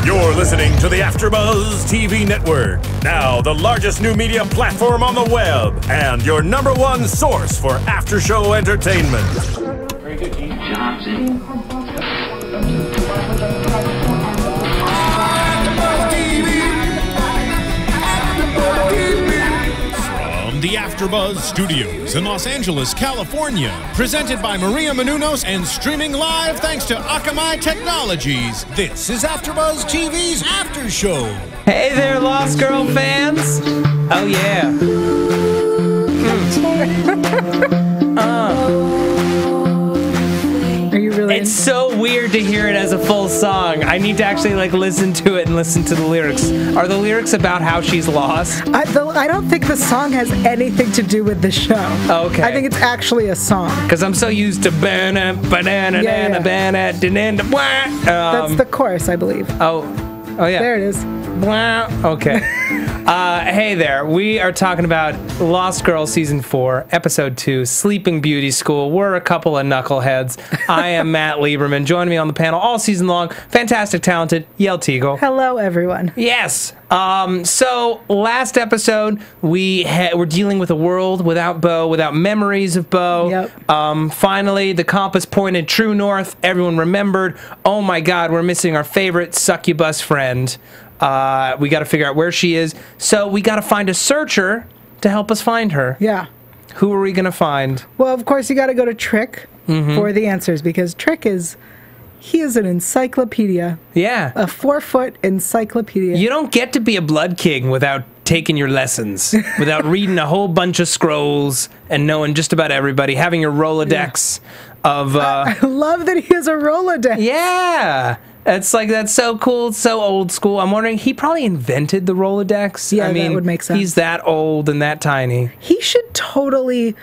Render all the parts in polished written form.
You're listening to the AFTERBUZZ TV Network, now the largest new media platform on the web, and your #1 source for after-show entertainment. Very good, Keith Johnson. From the AFTERBUZZ Studios in Los Angeles, California, presented by Maria Menounos and streaming live thanks to Akamai Technologies, this is AFTERBUZZ TV's After Show. Hey there, Lost Girl fans! Oh yeah. Are you really? It's so weird to hear it as a full song. I need to actually listen to it and listen to the lyrics. Are the lyrics about how she's lost? I don't think the song has anything to do with the show. Okay. I think it's actually a song. Because I'm so used to banana, banana, Yeah. banana, banana, That's the chorus, I believe. Oh yeah. There it is. Okay. Hey there. We are talking about Lost Girl Season 4, Episode 2, Sleeping Beauty School. We're a couple of knuckleheads. I am Matt Lieberman. Joining me on the panel all season long, fantastic, talented Yael Tygiel. Hello, everyone. Yes. So last episode, we're dealing with a world without Bo, without memories of Bo. Yep. Finally, the compass pointed true north. Everyone remembered. Oh my God, we're missing our favorite succubus friend. We got to figure out where she is. So we got to find a searcher to help us find her. Yeah. Who are we going to find? Well, of course, you got to go to Trick for the answers, because Trick is an encyclopedia. Yeah. A 4-foot encyclopedia. You don't get to be a blood king without taking your lessons, without reading a whole bunch of scrolls and knowing just about everybody, having your Rolodex of... I love that he has a Rolodex. Yeah. That's so cool. It's so old school. I'm wondering, he probably invented the Rolodex. Yeah, I mean, that would make sense. He's that old and that tiny. He should totally,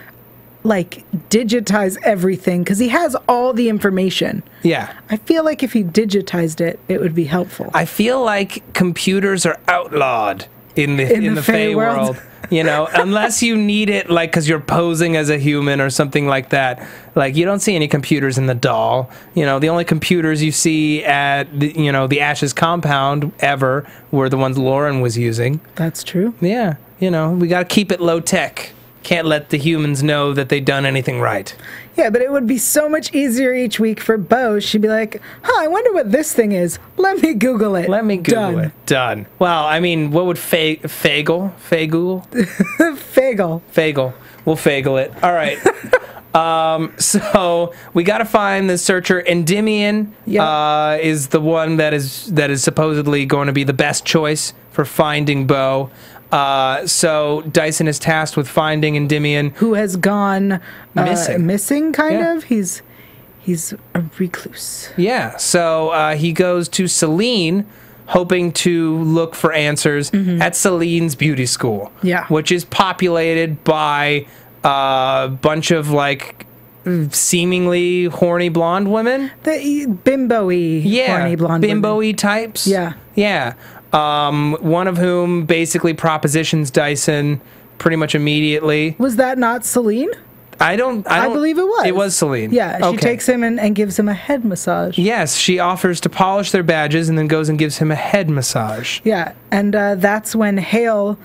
digitize everything, because he has all the information. Yeah. I feel like if he digitized it, it would be helpful. I feel like computers are outlawed in the Fae world. You know, unless you need it, because you're posing as a human or something like that. You don't see any computers in the doll. You know, the only computers you see at, the Ashes compound ever were the ones Lauren was using. That's true. Yeah. We got to keep it low tech. Can't let the humans know that they've done anything right. Yeah, but it would be so much easier each week for Bo. She'd be like, I wonder what this thing is. Let me Google it. Let me Google it. Done. Well, I mean, what would Fagel? Fagel. We'll Fagel it. All right. So we got to find the searcher. Endymion is the one that is supposedly going to be the best choice for finding Bo. So Dyson is tasked with finding Endymion, who has gone missing, kind of. He's a recluse. Yeah. So he goes to Selene, hoping to look for answers at Selene's beauty school. Yeah. Which is populated by a bunch of seemingly horny blonde women. The bimbo-y horny blonde bimbo-y types. Yeah. Yeah. One of whom basically propositions Dyson pretty much immediately. Was that not Selene? I believe it was. It was Selene. Yeah, she takes him and gives him a head massage. Yes, she offers to polish their badges and then goes and gives him a head massage. Yeah, and that's when Hale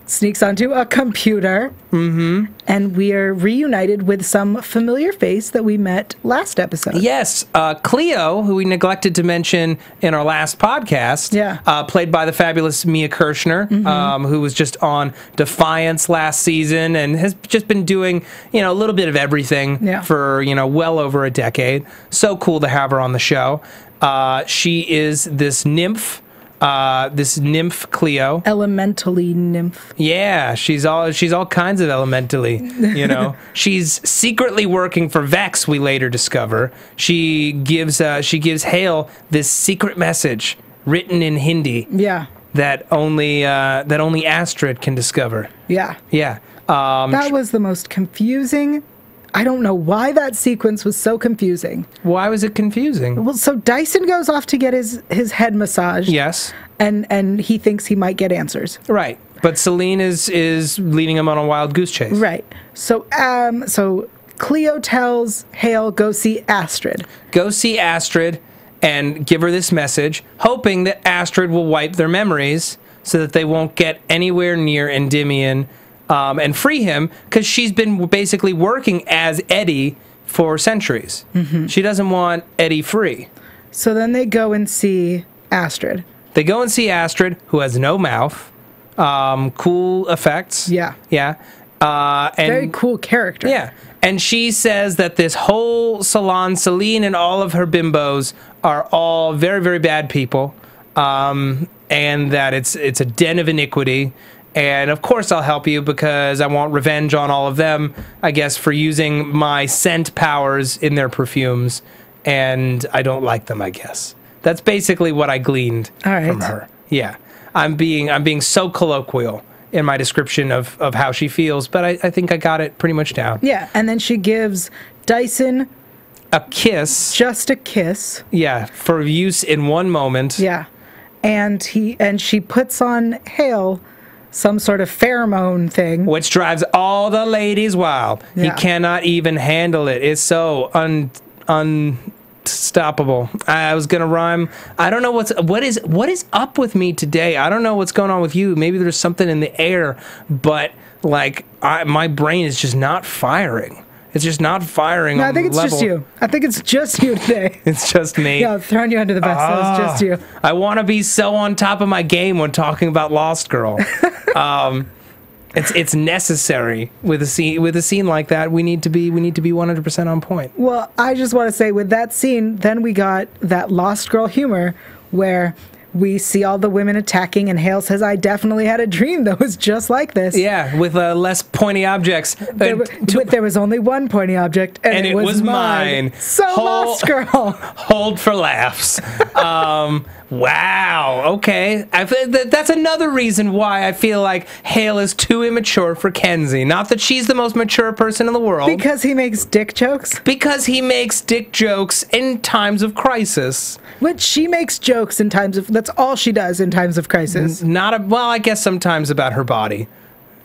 sneaks onto a computer, and we are reunited with some familiar face that we met last episode. Yes, Cleo, who we neglected to mention in our last podcast, played by the fabulous Mia Kirshner, who was just on Defiance last season and has just been doing, a little bit of everything for, well over a decade. So cool to have her on the show. She is this nymph. This nymph Cleo, elementally nymph. Yeah, she's all kinds of elementally. She's secretly working for Vex. We later discover she gives Hale this secret message written in Hindi. Yeah, that only Astrid can discover. Yeah, yeah. That was the most confusing. I don't know why that sequence was so confusing. Why was it confusing? Well, so Dyson goes off to get his head massage. Yes. And he thinks he might get answers. Right. But Selene is leading him on a wild goose chase. Right. So Cleo tells Hale, go see Astrid. Go see Astrid. and give her this message, hoping that Astrid will wipe their memories so that they won't get anywhere near Endymion and free him, because she's been basically working as Eddie for centuries. She doesn't want Eddie free. So then they go and see Astrid. They go and see Astrid, who has no mouth. Cool effects. Yeah. Yeah. And very cool character. Yeah. And she says that this whole salon, Celine and all of her bimbos, are all very, very bad people. And that it's a den of iniquity. And of course I'll help you because I want revenge on all of them, I guess, for using my scent powers in their perfumes. And I don't like them, I guess. That's basically what I gleaned from her. Yeah. I'm being so colloquial in my description of how she feels, but I think I got it pretty much down. Yeah, and then she gives Dyson a kiss. Just a kiss. Yeah, for use in one moment. Yeah. And she puts on Hale some sort of pheromone thing, which drives all the ladies wild. Yeah. He cannot even handle it. It's so unstoppable. I was gonna rhyme. I don't know what is up with me today. I don't know what's going on with you. Maybe there's something in the air, but like my brain is just not firing. It's just not firing. No, I think it's just you. I think it's just you today. It's just me. Yeah, I'm throwing you under the bus. So it's just you. I want to be so on top of my game when talking about Lost Girl. It's necessary with a scene like that. We need to be 100% on point. Well, I just want to say with that scene, then we got that Lost Girl humor where we see all the women attacking, and Hale says, "I definitely had a dream that was just like this." Yeah, with less pointy objects. There was only one pointy object, and it was mine. So Lost Girl. Hold for laughs. Wow. Okay. That's another reason why I feel like Hale is too immature for Kenzie. Not that she's the most mature person in the world. Because he makes dick jokes? Because he makes dick jokes in times of crisis. Which she makes jokes in times of... That's all she does in times of crisis. Well, I guess sometimes about her body.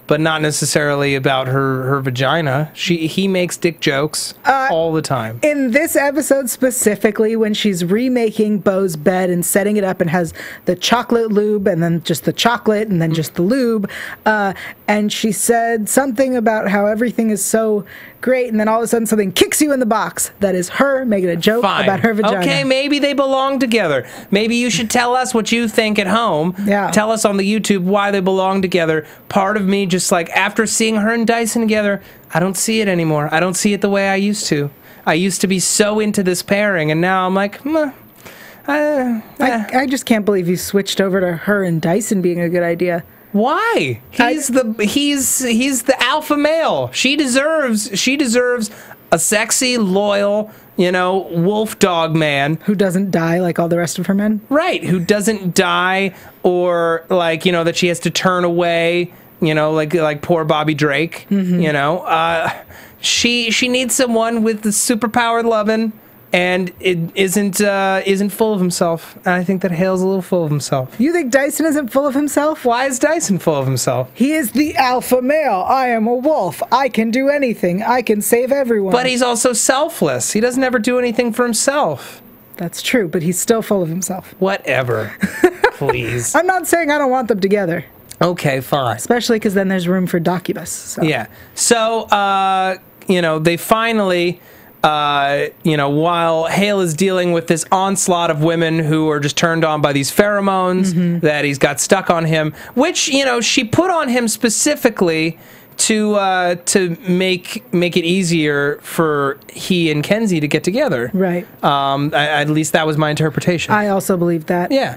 But not necessarily about her vagina. He makes dick jokes all the time. In this episode specifically, when she's remaking Beau's bed and setting it up and has the chocolate lube and then just the chocolate and then just the lube, and she said something about how everything is so great, and then all of a sudden something kicks you in the box. That is her making a joke about her vagina. Okay, maybe they belong together. Maybe you should tell us what you think at home. Yeah. Tell us on the YouTube why they belong together. Part of me just like, after seeing her and Dyson together, I don't see it anymore. I don't see it the way I used to. I used to be so into this pairing, and now I'm like, I just can't believe you switched over to her and Dyson being a good idea. Why? He's the alpha male. She deserves a sexy, loyal, wolf dog man who doesn't die like all the rest of her men. Right, who doesn't die, or like, that she has to turn away, like poor Bobby Drake. She needs someone with the superpowered loving, and it isn't full of himself. And I think that Hale's a little full of himself. You think Dyson isn't full of himself? Why is Dyson full of himself? He is the alpha male. I am a wolf. I can do anything. I can save everyone. But he's also selfless. He doesn't ever do anything for himself. That's true, but he's still full of himself. Whatever. Please. I'm not saying I don't want them together. Okay, fine. Especially because then there's room for Docubus. So. Yeah. So, they finally... while Hale is dealing with this onslaught of women who are just turned on by these pheromones that he's got stuck on him, which, she put on him specifically to make it easier for he and Kenzie to get together. Right. At least that was my interpretation. I also believe that. Yeah.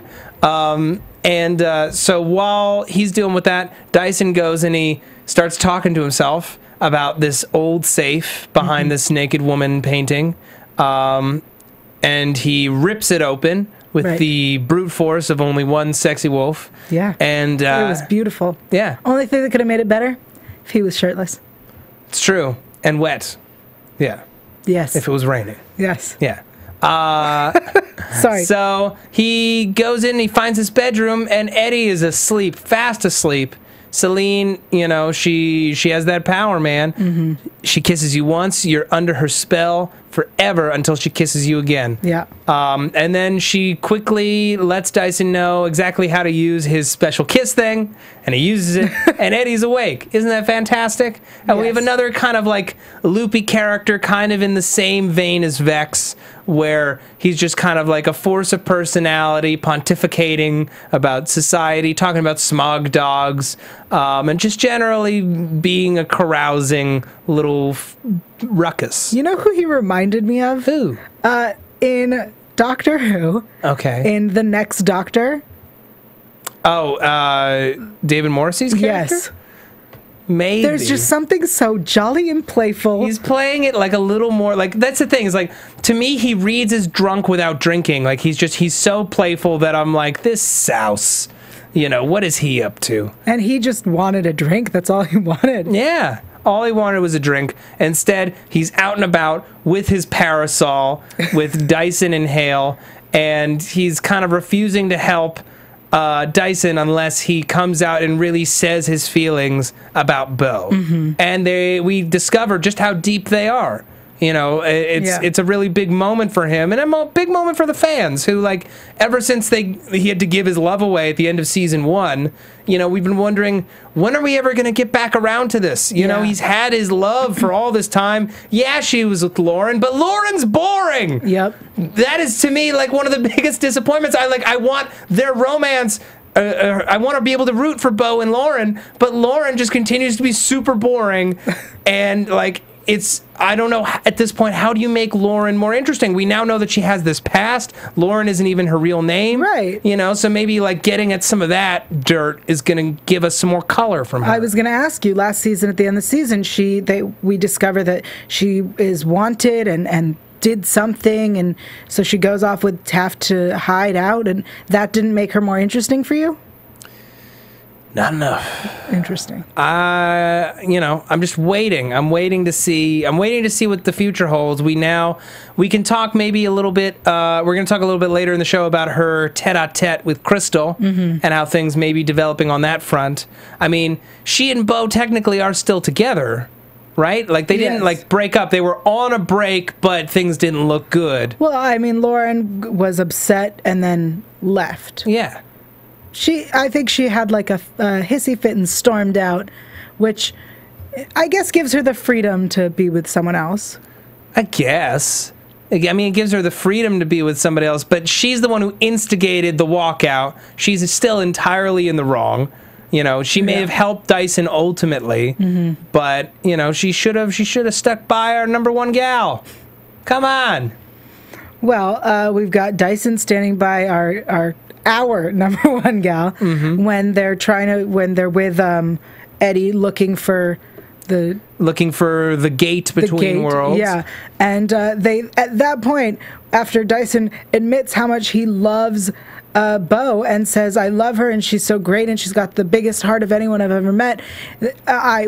So while he's dealing with that, Dyson goes and he starts talking to himself about this old safe behind this naked woman painting, and he rips it open with the brute force of only one sexy wolf. Yeah, and it was beautiful. Yeah, only thing that could have made it better, if he was shirtless. It's true, and wet. Yeah. Yes. If it was raining. Yes. Yeah. Sorry. So he goes in, he finds his bedroom, and Eddie is asleep, fast asleep. Celine, she has that power, man. She kisses you once, you're under her spell forever until she kisses you again. Yeah. And then she quickly lets Dyson know exactly how to use his special kiss thing, and he uses it, and Eddie's awake. Isn't that fantastic? And we have another kind of like loopy character, kind of in the same vein as Vex, where he's just kind of like a force of personality, pontificating about society, talking about smog dogs, and just generally being a carousing little ruckus. You know who he reminded me of? Who? In Doctor Who. Okay. In The Next Doctor. Oh, David Morrissey's character? Yes. Maybe. There's just something so jolly and playful. He's playing it like a little more, like, that's the thing, is like, to me, he reads as drunk without drinking. Like, he's so playful that I'm like, this souse, you know, what is he up to? And he just wanted a drink. That's all he wanted. Yeah. All he wanted was a drink. Instead, he's out and about with his parasol, with Dyson and Hale, and he's kind of refusing to help Dyson unless he comes out and really says his feelings about Bo. And we discover just how deep they are. You know, it's a really big moment for him, and a big moment for the fans who, like, ever since he had to give his love away at the end of season 1, you know, we've been wondering, when are we ever going to get back around to this? You know, he's had his love for all this time. Yeah, she was with Lauren, but Lauren's boring. Yep. That is, to me, like, one of the biggest disappointments. I want their romance. I want to be able to root for Bo and Lauren, but Lauren just continues to be super boring, and, like, I don't know at this point, how do you make Lauren more interesting? We now know that she has this past. Lauren isn't even her real name. Right. You know, so maybe like getting at some of that dirt is going to give us some more color from her. I was going to ask you, last season, at the end of the season, we discover that she is wanted and did something, and so she goes off with Taft to hide out, and that didn't make her more interesting for you? Not enough. Interesting. You know, I'm just waiting. I'm waiting to see what the future holds. We can talk maybe a little bit. We're going to talk a little bit later in the show about her tete-a-tete with Crystal and how things may be developing on that front. I mean, she and Bo technically are still together, right? Like, they didn't, like, break up. They were on a break, but things didn't look good. Well, I mean, Lauren was upset and then left. Yeah. I think she had like a hissy fit and stormed out, which I guess gives her the freedom to be with someone else. I guess. I mean, it gives her the freedom to be with somebody else, but she's the one who instigated the walkout. She's still entirely in the wrong. You know, she may have helped Dyson ultimately, but, you know, she should have stuck by our number one gal. Come on. Well, we've got Dyson standing by our number one gal when they're with Eddie looking for the gate between worlds. Yeah, and they at that point, after Dyson admits how much he loves Bo and says, "I love her and she's so great and she's got the biggest heart of anyone I've ever met.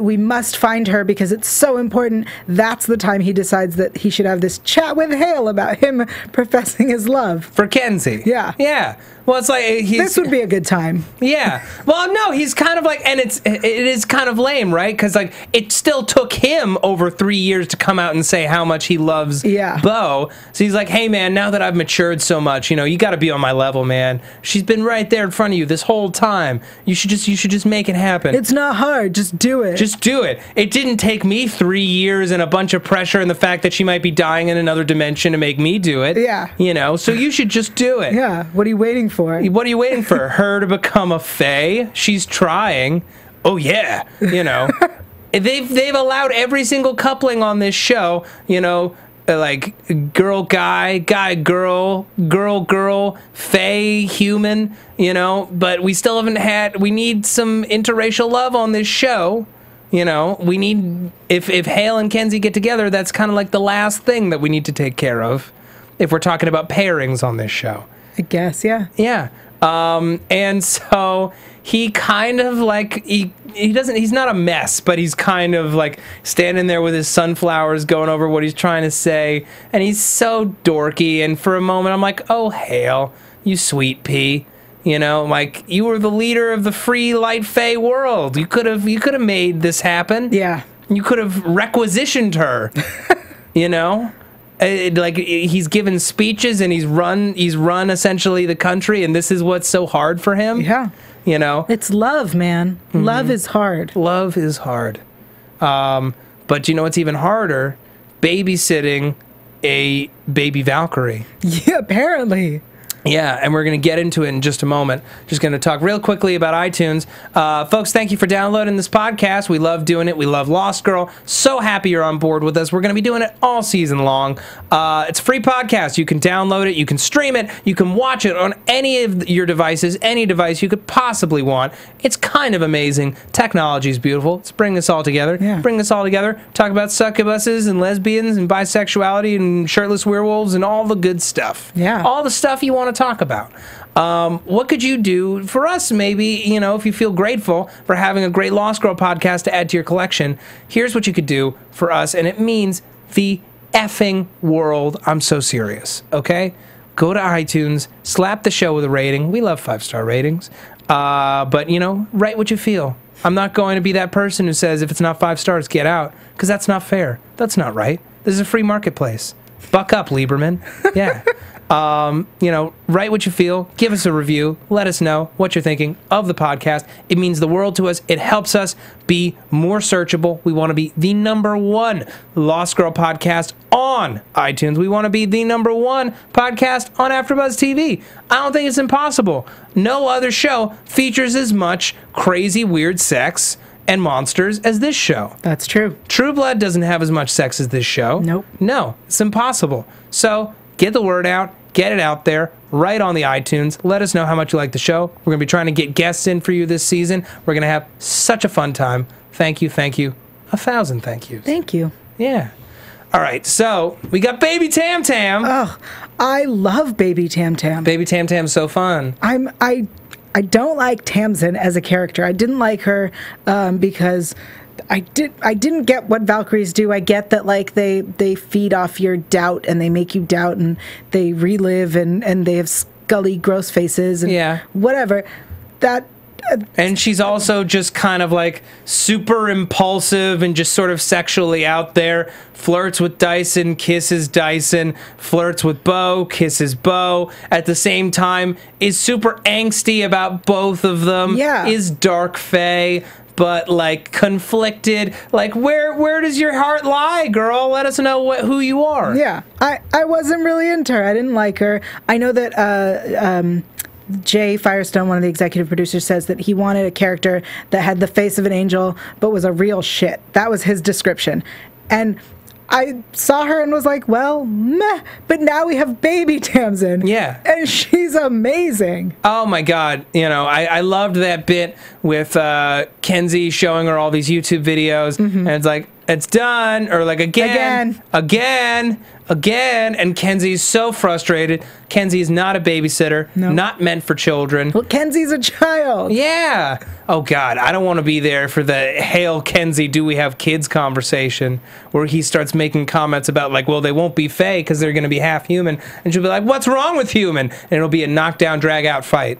We must find her because it's so important." That's the time he decides that he should have this chat with Hale about him professing his love for Kenzie. Yeah. Well, it's like this would be a good time. Yeah. Well, no, he's kind of like, and it is kind of lame, right? Because like it still took him over 3 years to come out and say how much he loves Bo. So he's like, "Hey, man, now that I've matured so much, you know, you got to be on my level, man. She's been right there in front of you this whole time. You should just make it happen. It's not hard. Just do it. Just do it. It didn't take me 3 years and a bunch of pressure and the fact that she might be dying in another dimension to make me do it. Yeah. You know, so you should just do it. Yeah. What are you waiting for? What are you waiting for? Her to become a fae? She's trying. Oh, yeah. You know, they've allowed every single coupling on this show, you know, like girl, guy, girl, girl, fae, human, you know, but we still haven't we need some interracial love on this show. You know, we need, if Hale and Kenzie get together, that's kind of like the last thing that we need to take care of if we're talking about pairings on this show. I guess, yeah. Yeah. And so he kind of like, he's not a mess, but he's kind of like standing there with his sunflowers going over what he's trying to say. And he's so dorky. And for a moment, I'm like, oh, Hale, you sweet pea. You know, like, you were the leader of the free light fae world. You could have made this happen. Yeah. You could have requisitioned her, you know? He's given speeches and he's run essentially the country, and this is what's so hard for him. Yeah. You know? It's love, man. Mm-hmm. Love is hard. Love is hard. But you know what's even harder? Babysitting a baby Valkyrie. Yeah, apparently. Yeah, and we're going to get into it in just a moment. Just going to talk real quickly about iTunes. Folks, thank you for downloading this podcast. We love doing it. We love Lost Girl. So happy you're on board with us. We're going to be doing it all season long. It's a free podcast. You can download it. You can stream it. You can watch it on any of your devices, any device you could possibly want. It's kind of amazing. Technology is beautiful. Let's bring this all together. Yeah. Bring this all together. Talk about succubuses and lesbians and bisexuality and shirtless werewolves and all the good stuff. Yeah. All the stuff you want to talk about. What could you do for us? Maybe, you know, if you feel grateful for having a great Lost Girl podcast to add to your collection, here's what you could do for us, and it means the effing world. I'm so serious, okay? Go to iTunes, slap the show with a rating. We love 5-star ratings. But, you know, write what you feel. I'm not going to be that person who says if it's not 5 stars, get out, because that's not fair. That's not right. This is a free marketplace. Buck up, Lieberman. Yeah. You know, write what you feel, give us a review, let us know what you're thinking of the podcast. It means the world to us. It helps us be more searchable. We want to be the #1 Lost Girl podcast on iTunes. We want to be the #1 podcast on AfterBuzz TV. I don't think it's impossible. No other show features as much crazy, weird sex and monsters as this show. That's true. True Blood doesn't have as much sex as this show. Nope. No, it's impossible. So get the word out. Get it out there, right on the iTunes. Let us know how much you like the show. We're going to be trying to get guests in for you this season. We're going to have such a fun time. Thank you, thank you. 1,000 thank yous. Thank you. Yeah. All right, so we got Baby Tam Tam. Oh, I love Baby Tam Tam. Baby Tam Tam's so fun. I don't like Tamsin as a character. I didn't like her because I didn't get what Valkyries do. I get that, like, they feed off your doubt and they make you doubt and they relive and they have scully gross faces and whatever. And she's also just kind of like super impulsive and just sort of sexually out there. Flirts with Dyson, kisses Dyson, flirts with Bo, kisses Bo. At the same time, is super angsty about both of them. Yeah. Is dark fae, but like conflicted. Like, where does your heart lie, girl? Let us know who you are. Yeah. I wasn't really into her. I didn't like her. I know that Jay Firestone, one of the executive producers, says that he wanted a character that had the face of an angel but was a real shit. That was his description. And I saw her and was like, well, meh. But now we have Baby Tamsin. Yeah. And she's amazing. Oh, my God. You know, I loved that bit with Kenzie showing her all these YouTube videos. Mm-hmm. And it's like, it's done. Or like, again. And Kenzie's so frustrated. Kenzie is not a babysitter. No. Not meant for children. Well, Kenzie's a child. Yeah. Oh, God. I don't want to be there for the Hail Kenzie, do we have kids conversation where he starts making comments about, like, well, they won't be fae because they're going to be half human. And she'll be like, what's wrong with human? And it'll be a knockdown, drag-out fight.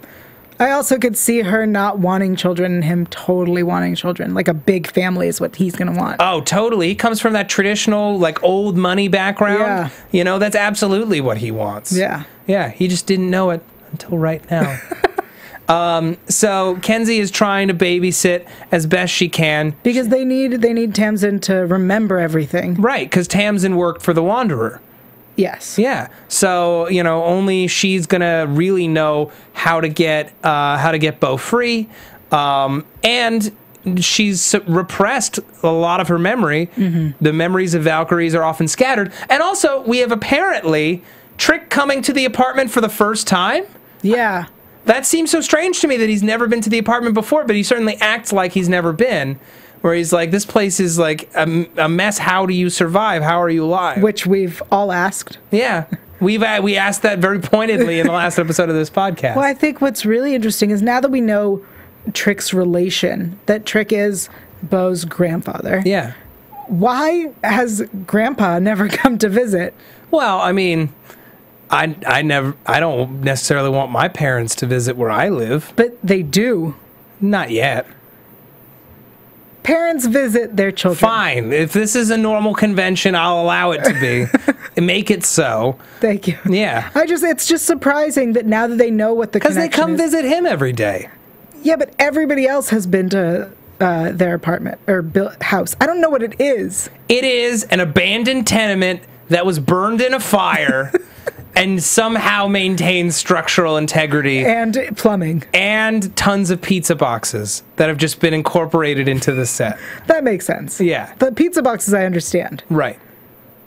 I also could see her not wanting children and him totally wanting children. Like a big family is what he's going to want. Oh, totally. He comes from that traditional, like, old money background. Yeah. You know, that's absolutely what he wants. Yeah. Yeah, he just didn't know it until right now. So Kenzie is trying to babysit as best she can. Because they need Tamsin to remember everything. Right, because Tamsin worked for the Wanderer. Yes. Yeah. So, you know, only she's going to really know how to get Bo free. And she's repressed a lot of her memory. Mm-hmm. The memories of Valkyries are often scattered. And also, we have apparently Trick coming to the apartment for the first time. Yeah. That seems so strange to me that he's never been to the apartment before, but he certainly acts like he's never been. Where he's like, this place is like a mess. How do you survive? How are you alive? Which we've all asked. Yeah. We asked that very pointedly in the last episode of this podcast. Well, I think what's really interesting is now that we know Trick's relation, that Trick is Bo's grandfather. Yeah. Why has Grandpa never come to visit? Well, I mean, I don't necessarily want my parents to visit where I live. But they do. Not yet. Parents visit their children. Fine. If this is a normal convention, I'll allow it to be. Make it so. Thank you. Yeah. It's just surprising that now that they know what the connection is. Because they come visit him every day. Yeah, but everybody else has been to their apartment or house. I don't know what it is. It is an abandoned tenement that was burned in a fire and somehow maintains structural integrity. And plumbing. And tons of pizza boxes that have just been incorporated into the set. That makes sense. Yeah. The pizza boxes I understand. Right.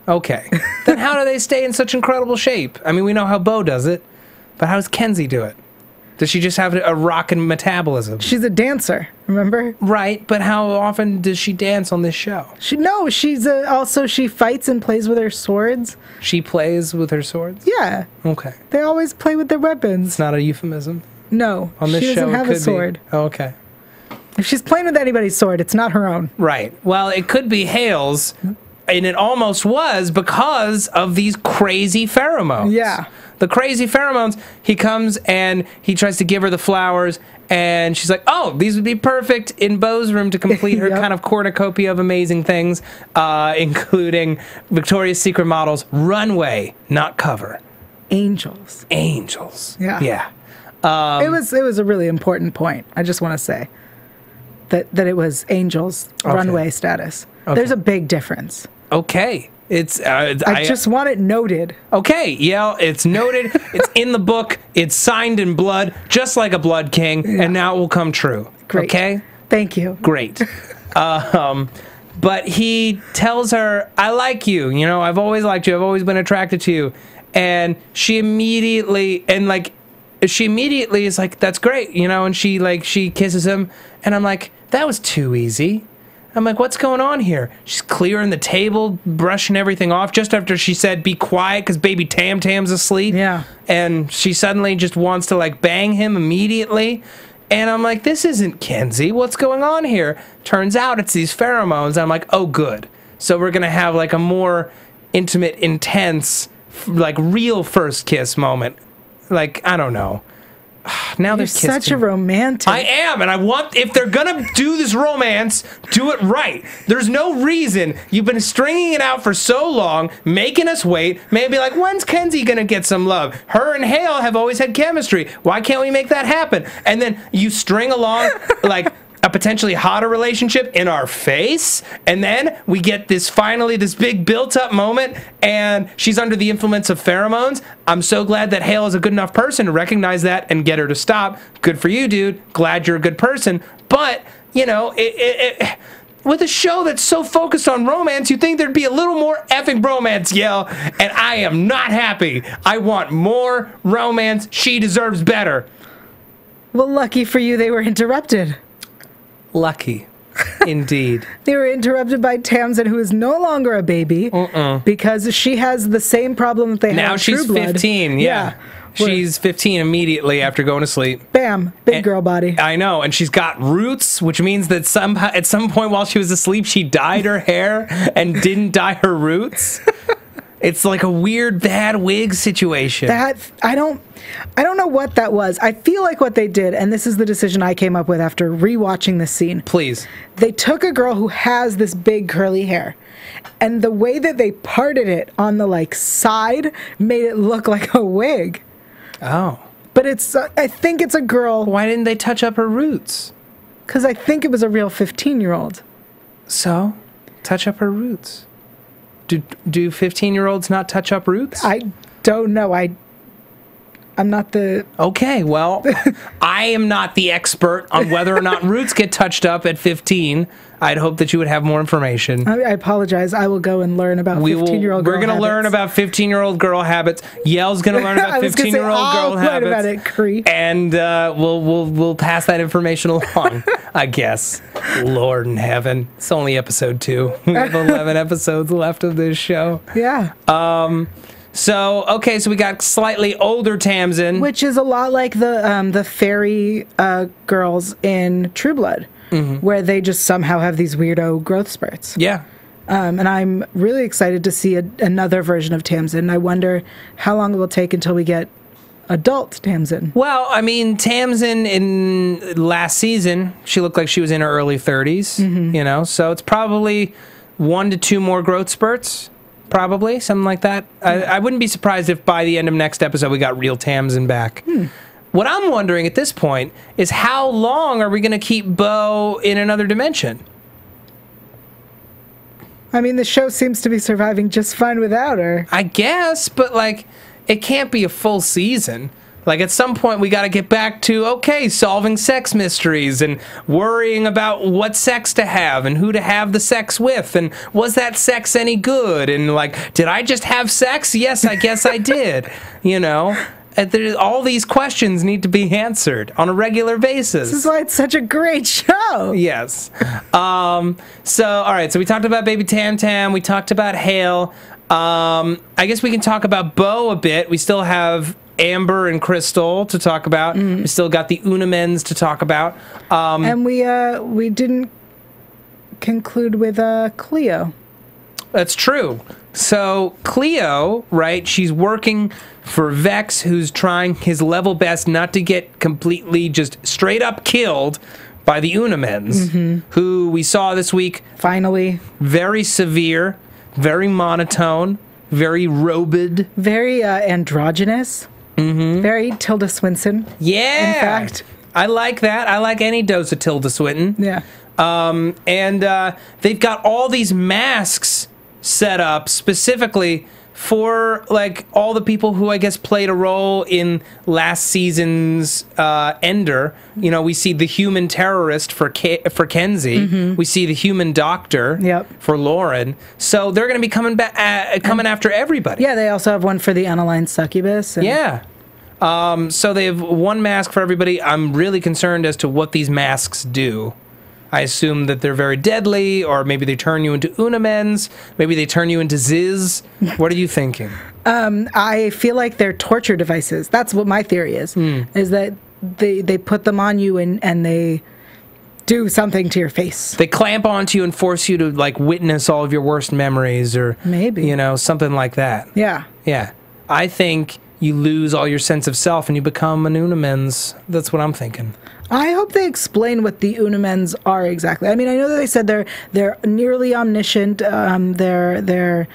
Okay. Then how do they stay in such incredible shape? I mean, we know how Bo does it, but how does Kenzie do it? Does she just have a rockin' metabolism? She's a dancer, remember? Right, but how often does she dance on this show? She's also she fights and plays with her swords. She plays with her swords? Yeah. Okay. They always play with their weapons. It's not a euphemism? No. On this she doesn't show, have a sword. Oh, okay. If she's playing with anybody's sword, it's not her own. Right. Well, it could be Hale's, and it almost was because of these crazy pheromones. Yeah. The crazy pheromones, he comes and he tries to give her the flowers, and she's like, oh, these would be perfect in Bo's room to complete her kind of cornucopia of amazing things, including Victoria's Secret models, runway, not cover. Angels. Yeah. Yeah. It was a really important point. I just want to say that it was Angels runway status. Okay. There's a big difference. Okay. It's I just want it noted. Okay, yeah, it's noted. It's in the book. It's signed in blood, just like a Blood King, and now it will come true. Great. Okay? Thank you. Great. But he tells her, I like you. You know, I've always liked you. I've always been attracted to you. And she immediately is like, that's great, you know, and she kisses him, and I'm like, that was too easy. I'm like, what's going on here? She's clearing the table, brushing everything off just after she said, be quiet because baby Tam Tam's asleep. Yeah. And she suddenly just wants to like bang him immediately. And I'm like, this isn't Kenzie. What's going on here? Turns out it's these pheromones. And I'm like, oh, good. So we're going to have like a more intimate, intense, like real first kiss moment. Like, I don't know. Now You're such a romantic. I am, and I want, if they're gonna do this romance, do it right. There's no reason. You've been stringing it out for so long, making us wait. Maybe like, when's Kenzie gonna get some love? Her and Hale have always had chemistry. Why can't we make that happen? And then you string along like a potentially hotter relationship in our face, and then we get this big built-up moment, and she's under the influence of pheromones. I'm so glad that Hale is a good enough person to recognize that and get her to stop. Good for you, dude. Glad you're a good person. But, you know, with a show that's so focused on romance, you'd think there'd be a little more effing bromance, Yael, and I am not happy. I want more romance. She deserves better. Well, lucky for you, they were interrupted. Lucky. Indeed. They were interrupted by Tamsin, who is no longer a baby because she has the same problem that they had in True Blood. Now she's 15, yeah. She's 15 immediately after going to sleep. Bam. Big girl body. I know. And she's got roots, which means that somehow, at some point while she was asleep, she dyed her hair and didn't dye her roots. It's like a weird bad wig situation. I don't know what that was. I feel like what they did, and this is the decision I came up with after rewatching this scene. Please. They took a girl who has this big curly hair, and the way that they parted it on the like side made it look like a wig. Oh. But I think it's a girl. Why didn't they touch up her roots? Because I think it was a real 15-year-old. So, touch up her roots. Do 15-year-olds not touch up roots? I don't know. I'm not the... Okay, well, I am not the expert on whether or not roots get touched up at 15. I'd hope that you would have more information. I apologize. I will go and learn about 15-year-old girl habits. We're going to learn about 15-year-old girl habits. Yael's going to learn about 15-year-old girl habits. Learn about it, creep. And we'll pass that information along, I guess. Lord in heaven. It's only episode 2. We have 11 episodes left of this show. Yeah. So we got slightly older Tamsin. Which is a lot like the fairy girls in True Blood, where they just somehow have these weirdo growth spurts. Yeah. And I'm really excited to see another version of Tamsin. I wonder how long it will take until we get adult Tamsin. Well, I mean, Tamsin in last season, she looked like she was in her early 30s, you know, so it's probably 1 to 2 more growth spurts, probably, something like that. I wouldn't be surprised if by the end of next episode we got real Tamsin back. What I'm wondering at this point is how long are we going to keep Bo in another dimension? I mean, the show seems to be surviving just fine without her. I guess, but, like, it can't be a full season. Like, at some point, we got to get back to, okay, solving sex mysteries and worrying about what sex to have and who to have the sex with and was that sex any good? And, like, did I just have sex? Yes, I guess I did. You know? All these questions need to be answered on a regular basis. This is why it's such a great show. Yes. All right, so we talked about Baby Tam Tam. We talked about Hale. I guess we can talk about Bo a bit. We still have Amber and Crystal to talk about. We still got the Unamens to talk about. And we didn't conclude with Cleo. That's true. So Cleo, right, she's working for Vex, who's trying his level best not to get completely just straight up killed by the Unamens, who we saw this week. Finally. Very severe, very monotone, very robed. Very androgynous. Very Tilda Swinton. Yeah. In fact. I like that. I like any dose of Tilda Swinton. Yeah. And they've got all these masks set up specifically for, like, all the people who I guess played a role in last season's Ender. You know, we see the human terrorist for Kenzie. We see the human doctor for Lauren. So they're going to be coming back, coming after everybody. Yeah, they also have one for the unaligned succubus. Yeah. So they have one mask for everybody. I'm really concerned as to what these masks do. I assume that they're very deadly, or maybe they turn you into Unamens. Maybe they turn you into Ziz. What are you thinking? I feel like they're torture devices. That's what my theory is that they put them on you and they do something to your face. They clamp onto you and force you to, like, witness all of your worst memories, or maybe, you know, something like that. Yeah. Yeah. I think you lose all your sense of self and you become an Unamens. That's what I'm thinking. I hope they explain what the Unamens are exactly. I mean, I know that they said they're nearly omniscient. They're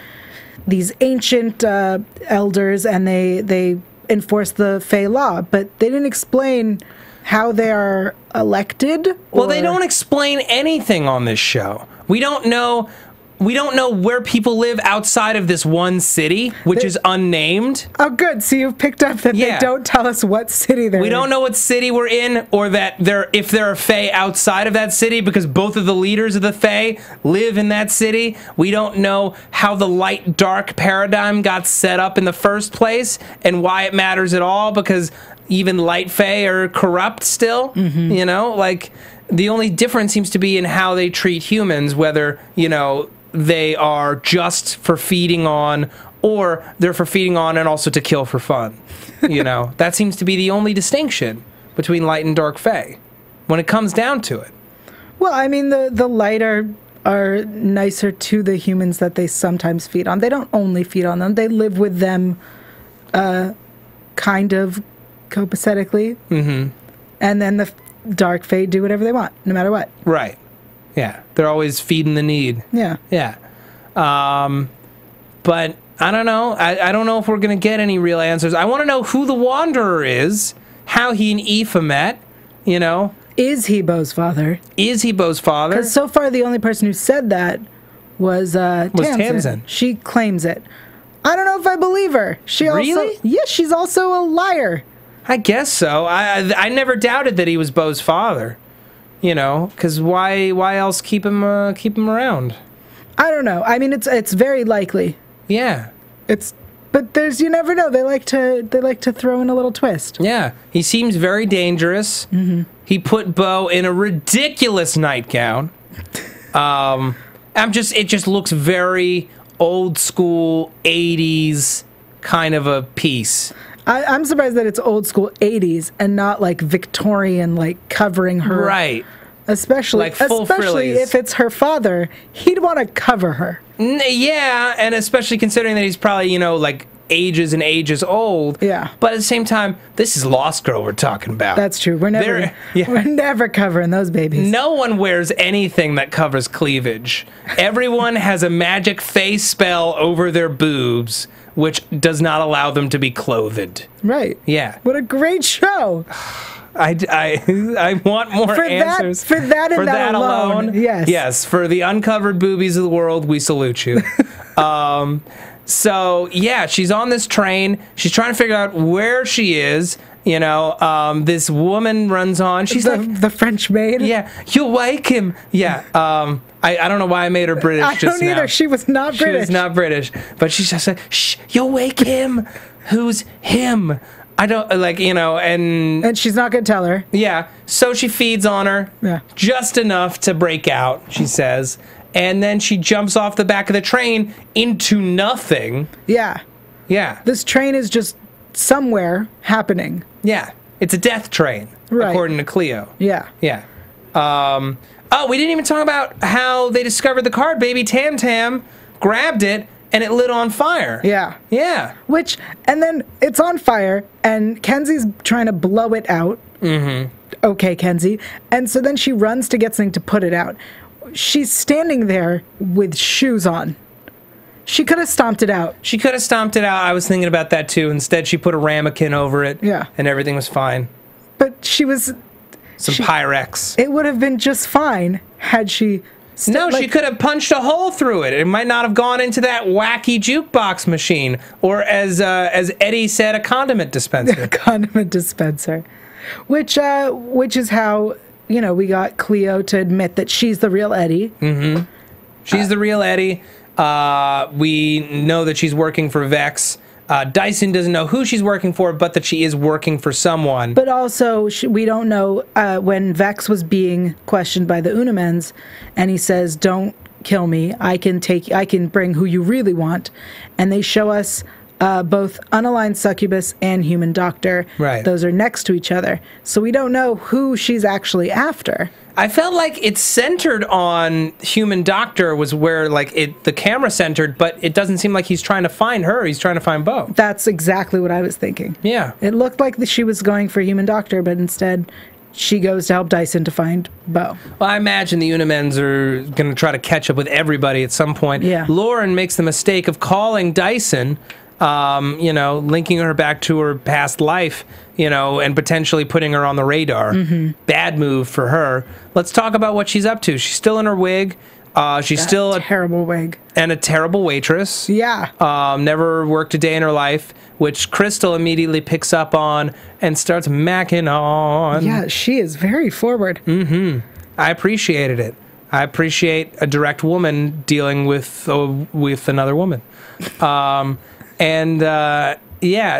these ancient elders, and they enforce the Fey law, but they didn't explain how they are elected. Well, they don't explain anything on this show. We don't know where people live outside of this one city, which is unnamed. Oh, good. So you've picked up that they don't tell us what city they're in. We don't know what city we're in, or that if there are Fae outside of that city, because both of the leaders of the Fae live in that city. We don't know how the light-dark paradigm got set up in the first place, and why it matters at all, because even light Fae are corrupt still. You know, like, the only difference seems to be in how they treat humans, whether, you know, they are just for feeding on, or they're for feeding on and also to kill for fun. You know, that seems to be the only distinction between light and dark Fae when it comes down to it. Well, I mean, the light are nicer to the humans that they sometimes feed on. They don't only feed on them. They live with them kind of copacetically. And then the dark Fae do whatever they want, no matter what. Right. Yeah, they're always feeding the need. Yeah. Yeah. But I don't know. I don't know if we're going to get any real answers. I want to know who the Wanderer is, how he and Aoife met, you know. Is he Bo's father? Is he Bo's father? Because so far the only person who said that was Tamsin. She claims it. I don't know if I believe her. Really? Yes, she's also a liar. I guess so. I never doubted that he was Bo's father. You know, because why else keep him around? I don't know. I mean, it's very likely. Yeah. But you never know. They like to throw in a little twist. Yeah. He seems very dangerous. He put Bo in a ridiculous nightgown. It just looks very old school 80s kind of a piece. I'm surprised that it's old school 80s and not like Victorian, like covering her. Right. Especially if it's her father, he'd want to cover her. Yeah, and especially considering that he's probably, you know, like ages and ages old. Yeah. But at the same time, this is Lost Girl we're talking about. That's true. We're never covering those babies. No one wears anything that covers cleavage. Everyone has a magic face spell over their boobs, which does not allow them to be clothed. Right. Yeah. What a great show. I want more answers. For that alone. Yes. Yes. For the uncovered boobies of the world, we salute you. So, yeah, she's on this train. She's trying to figure out where she is. You know, this woman runs on. She's the French maid. Yeah, you wake him. Yeah. I don't know why I made her British. I don't either. Now. She was not British. She was not British. But she just said, "Shh, you wake him." Who's him? I don't like, you know, and she's not gonna tell her. Yeah. So she feeds on her. Yeah. Just enough to break out, she says. And then she jumps off the back of the train into nothing. Yeah. Yeah. This train is just somewhere happening. Yeah. It's a death train, according to Cleo. Yeah. Yeah. Oh, we didn't even talk about how they discovered the card. Baby Tam Tam grabbed it and it lit on fire. Yeah. Yeah. And then it's on fire and Kenzie's trying to blow it out. Mm-hmm. Okay, Kenzie. And so then she runs to get something to put it out. She's standing there with shoes on. She could have stomped it out. She could have stomped it out. I was thinking about that too. Instead, she put a ramekin over it. Yeah. And everything was fine. But she was... Some Pyrex. It would have been just fine had she... she could have punched a hole through it. It might not have gone into that wacky jukebox machine. Or as Eddie said, a condiment dispenser. A condiment dispenser. Which is how... You know, we got Cleo to admit that she's the real Eddie. Mm-hmm. She's the real Eddie. We know that she's working for Vex. Dyson doesn't know who she's working for, but that she is working for someone. But also, we don't know when Vex was being questioned by the Unimens, and he says, "Don't kill me. I can bring who you really want." And they show us both unaligned succubus and human doctor. Right. Those are next to each other. So we don't know who she's actually after. I felt like it's centered on human doctor was where the camera centered, but it doesn't seem like he's trying to find her. He's trying to find Bo. That's exactly what I was thinking. Yeah. It looked like she was going for human doctor, but instead she goes to help Dyson to find Bo. Well, I imagine the Unimens are going to try to catch up with everybody at some point. Yeah. Lauren makes the mistake of calling Dyson, linking her back to her past life, and potentially putting her on the radar. Mm-hmm. Bad move for her. Let's talk about what she's up to. She's still in her wig. She's still a terrible wig. And a terrible waitress. Yeah. Never worked a day in her life, which Crystal immediately picks up on and starts macking on. Yeah, she is very forward. Mm-hmm. I appreciated it. I appreciate a direct woman dealing with another woman.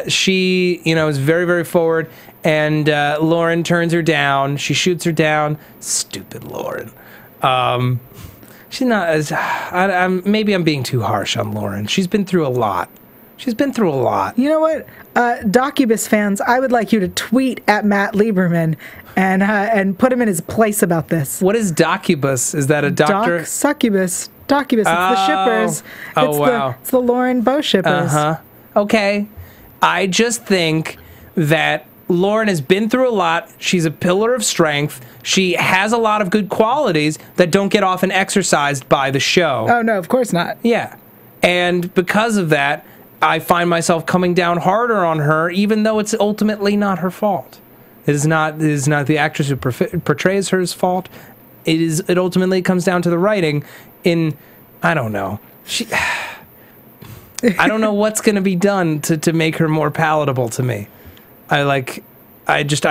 She, is very, very forward. And Lauren turns her down. She shoots her down. Stupid Lauren. She's not as... maybe I'm being too harsh on Lauren. She's been through a lot. You know what? Docubus fans, I would like you to tweet at Matt Lieberman and put him in his place about this. What is Docubus? Is that a doctor? Succubus. Docubus. It's the shippers. Wow. It's the Lauren Bo shippers. Uh-huh. Okay. I just think that Lauren has been through a lot. She's a pillar of strength. She has a lot of good qualities that don't get often exercised by the show. Oh, no, of course not. Yeah. And because of that, I find myself coming down harder on her, even though it's ultimately not her fault. It is not the actress who portrays her's fault. It ultimately comes down to the writing I don't know. I don't know what's going to be done to make her more palatable to me. I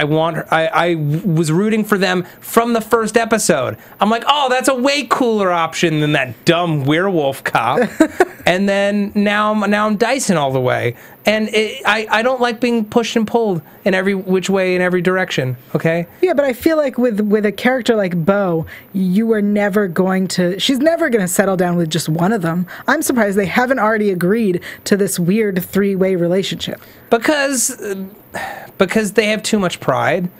want her. I was rooting for them from the first episode. I'm like, oh, that's a way cooler option than that dumb werewolf cop. And then now I'm Dyson all the way. And I don't like being pushed and pulled in every which way, in every direction. Okay. Yeah, but I feel like with a character like Bo, she's never going to settle down with just one of them. I'm surprised they haven't already agreed to this weird three-way relationship. Because they have too much pride.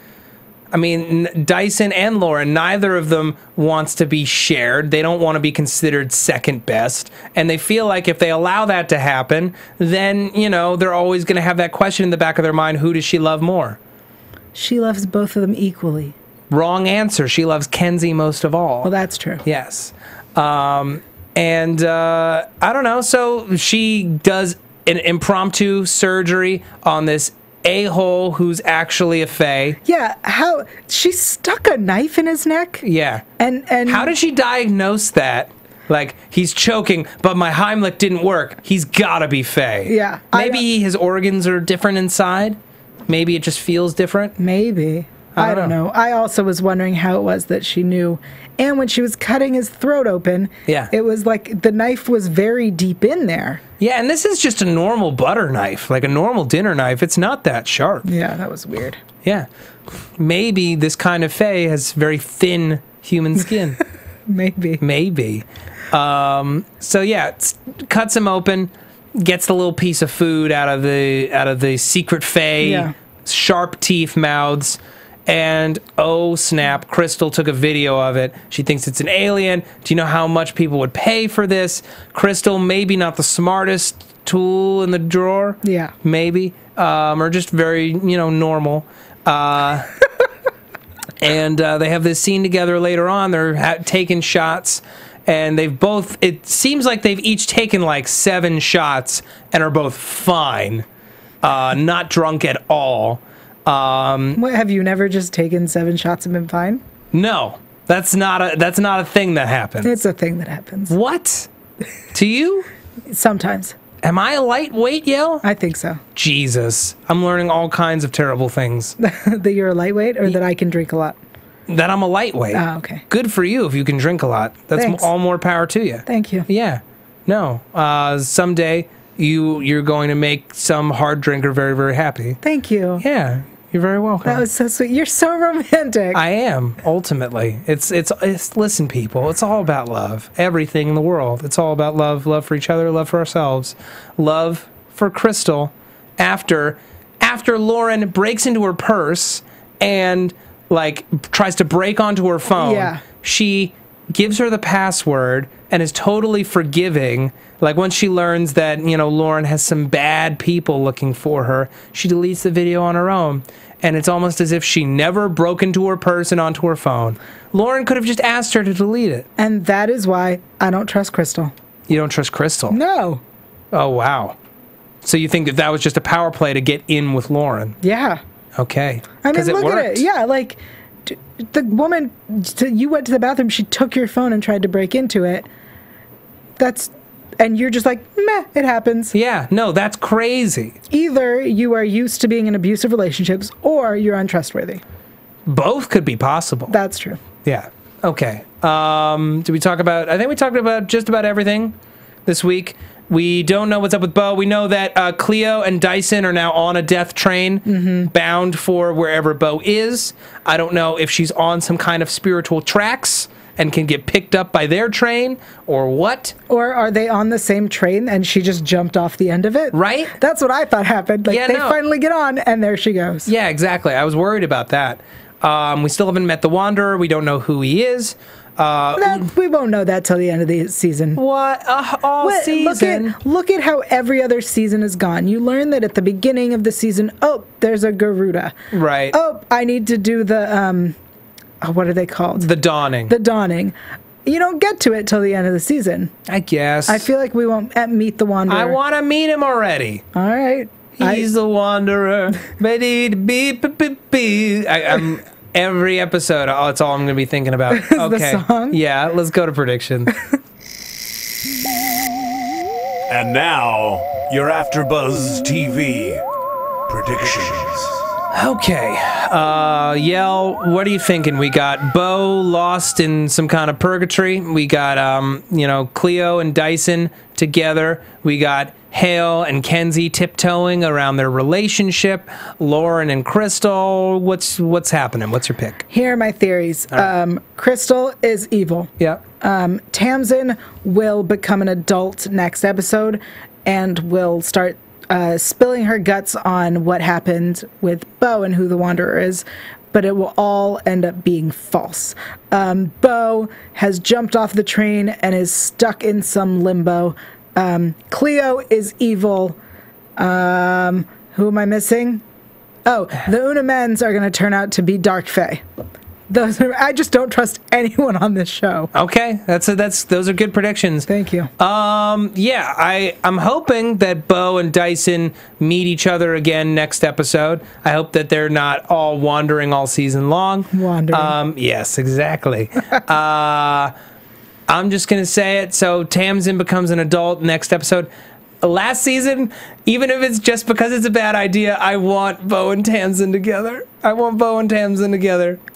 I mean, Dyson and Lauren, neither of them wants to be shared. They don't want to be considered second best. And they feel like if they allow that to happen, then, you know, they're always going to have that question in the back of their mind, who does she love more? She loves both of them equally. Wrong answer. She loves Kenzie most of all. Well, that's true. Yes. I don't know. So she does an impromptu surgery on this a-hole who's actually a fae. Yeah, how she stuck a knife in his neck? Yeah. And how did she diagnose that? Like, he's choking, but my Heimlich didn't work. He's gotta be fae. Yeah. Maybe his organs are different inside. Maybe it just feels different. Maybe. I don't know. I also was wondering how it was that she knew. And when she was cutting his throat open, it was like the knife was very deep in there. Yeah, and this is just a normal butter knife, like a normal dinner knife. It's not that sharp. Yeah, that was weird. Yeah. Maybe this kind of fae has very thin human skin. Maybe. Maybe. So yeah, cuts him open, gets the little piece of food out of the secret fae, sharp teeth mouths. And oh snap, Crystal took a video of it. She thinks it's an alien. Do you know how much people would pay for this? Crystal, maybe not the smartest tool in the drawer. Yeah. Maybe. Or just very, normal. And they have this scene together later on. They're taking shots. And it seems like they've each taken like 7 shots and are both fine. Not drunk at all. What, have you never just taken 7 shots and been fine? No, that's not a thing that happens. It's a thing that happens. What? To you? Sometimes. Am I a lightweight, Yael? I think so. Jesus, I'm learning all kinds of terrible things. That you're a lightweight, or that I can drink a lot? That I'm a lightweight. Oh, okay. Good for you if you can drink a lot. That's Thanks. all more power to you. Thank you. Yeah. No. Someday you're going to make some hard drinker very, very happy. Thank you. Yeah. You're very welcome. That was so sweet. You're so romantic. I am, ultimately. It's listen, people, it's all about love. Everything in the world. It's all about love. Love for each other, love for ourselves. Love for Crystal after Lauren breaks into her purse and like tries to break onto her phone. Yeah. She gives her the password and is totally forgiving. Like, once she learns that, Lauren has some bad people looking for her, she deletes the video on her own. And it's almost as if she never broke into her purse and onto her phone. Lauren could have just asked her to delete it. And that is why I don't trust Crystal. You don't trust Crystal? No. Oh, wow. So you think that was just a power play to get in with Lauren? Yeah. Okay. I mean, look at it. Yeah, like, the woman, you went to the bathroom, she took your phone and tried to break into it. And you're just like, meh, it happens. Yeah, no, that's crazy. Either you are used to being in abusive relationships or you're untrustworthy. Both could be possible. That's true. Yeah. Okay. I think we talked about just about everything this week. We don't know what's up with Bo. We know that Cleo and Dyson are now on a death train, bound for wherever Bo is. I don't know if she's on some kind of spiritual tracks and can get picked up by their train, or what? Or are they on the same train and she just jumped off the end of it? Right? That's what I thought happened. Like, they finally get on, and there she goes. Yeah, exactly. I was worried about that. We still haven't met the Wanderer. We don't know who he is. We won't know that till the end of the season. What? All season? Look at how every other season has gone. You learn that at the beginning of the season, oh, there's a Garuda. Right. Oh, I need to do the... what are they called? The Dawning. The Dawning. You don't get to it till the end of the season. I guess. I feel like we won't meet the Wanderer. I want to meet him already. All right. He's the Wanderer. I'm every episode. That's all I'm going to be thinking about. Okay. The song? Yeah. Let's go to predictions. And now, your AfterBuzz TV predictions. Okay, Yael, what are you thinking? We got Bo lost in some kind of purgatory. We got, Cleo and Dyson together. We got Hale and Kenzie tiptoeing around their relationship. Lauren and Crystal. What's happening? What's your pick? Here are my theories. Right. Crystal is evil. Yeah. Tamsin will become an adult next episode and will start spilling her guts on what happened with Bo and who the Wanderer is. but it will all end up being false. Bo has jumped off the train and is stuck in some limbo. Cleo is evil. Who am I missing? Oh, the Unamens are going to turn out to be Dark Fae. I just don't trust anyone on this show. Okay, those are good predictions. Thank you. Yeah, I'm hoping that Bo and Dyson meet each other again next episode. I hope that they're not all wandering all season long. Wandering. Yes, exactly. I'm just gonna say it. So Tamsin becomes an adult next episode. Last season, even if it's just because it's a bad idea, I want Bo and Tamsin together.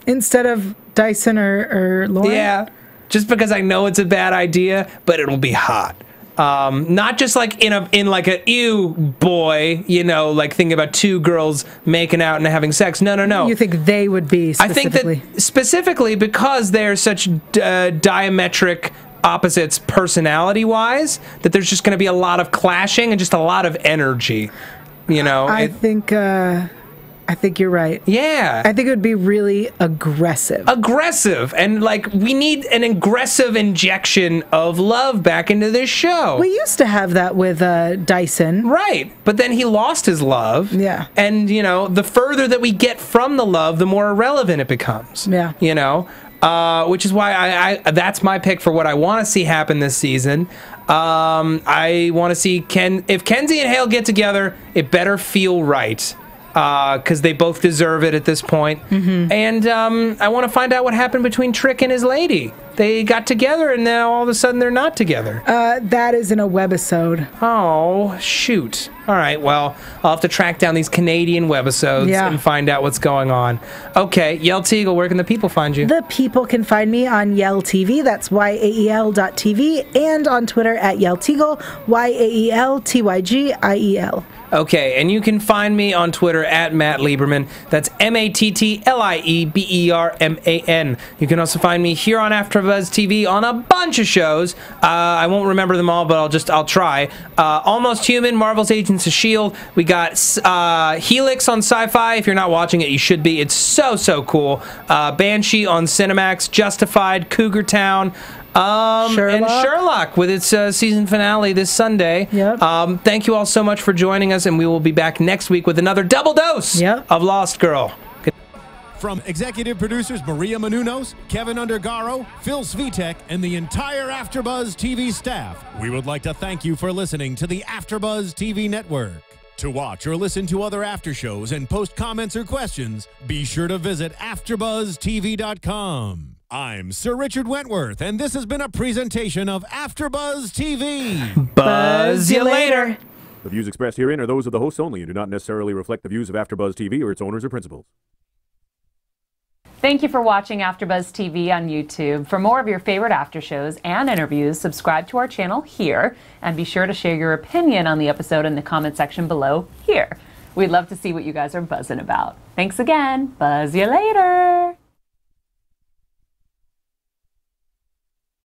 Instead of Dyson or Lauren? Yeah, just because I know it's a bad idea, but it'll be hot. Not just like in like a ew boy, like thinking about two girls making out and having sex. No. You think they would be specifically? I think that specifically because they're such diametric opposites personality-wise, that there's just going to be a lot of clashing and just a lot of energy. I think you're right. Yeah. I think it would be really aggressive. And like we need an aggressive injection of love back into this show. We used to have that with Dyson. Right. But then he lost his love. Yeah. And the further that we get from the love, the more irrelevant it becomes. Yeah. Which is why I that's my pick for what I want to see happen this season. I want to see if Kenzie and Hale get together, it better feel right. Because they both deserve it at this point. Mm-hmm. And I want to find out what happened between Trick and his lady. They got together, and now all of a sudden they're not together. That is in a webisode. Oh, shoot. All right, well, I'll have to track down these Canadian webisodes and find out what's going on. Okay, Yael Tygiel, where can the people find you? The people can find me on Yael TV, that's YAEL.TV, and on Twitter at Yael Tygiel, YAELTYGIEL. Okay, and you can find me on Twitter at Matt Lieberman. That's MATTLIEBERMAN. You can also find me here on AfterBuzz TV on a bunch of shows. I won't remember them all, but I'll try. Almost Human, Marvel's Agents of S.H.I.E.L.D. We got Helix on Sci-Fi. If you're not watching it, you should be. It's so cool. Banshee on Cinemax, Justified, Cougar Town. And Sherlock with its season finale this Sunday. Yep. Thank you all so much for joining us, and we will be back next week with another double dose of Lost Girl. From executive producers Maria Menounos, Kevin Undergaro, Phil Svitek, and the entire AfterBuzz TV staff, we would like to thank you for listening to the AfterBuzz TV network. To watch or listen to other after shows and post comments or questions, be sure to visit AfterBuzzTV.com. I'm Sir Richard Wentworth, and this has been a presentation of AfterBuzz TV. Buzz you later. The views expressed herein are those of the hosts only and do not necessarily reflect the views of AfterBuzz TV or its owners or principals. Thank you for watching AfterBuzz TV on YouTube. For more of your favorite after shows and interviews, subscribe to our channel here, and be sure to share your opinion on the episode in the comment section below here. We'd love to see what you guys are buzzing about. Thanks again. Buzz you later.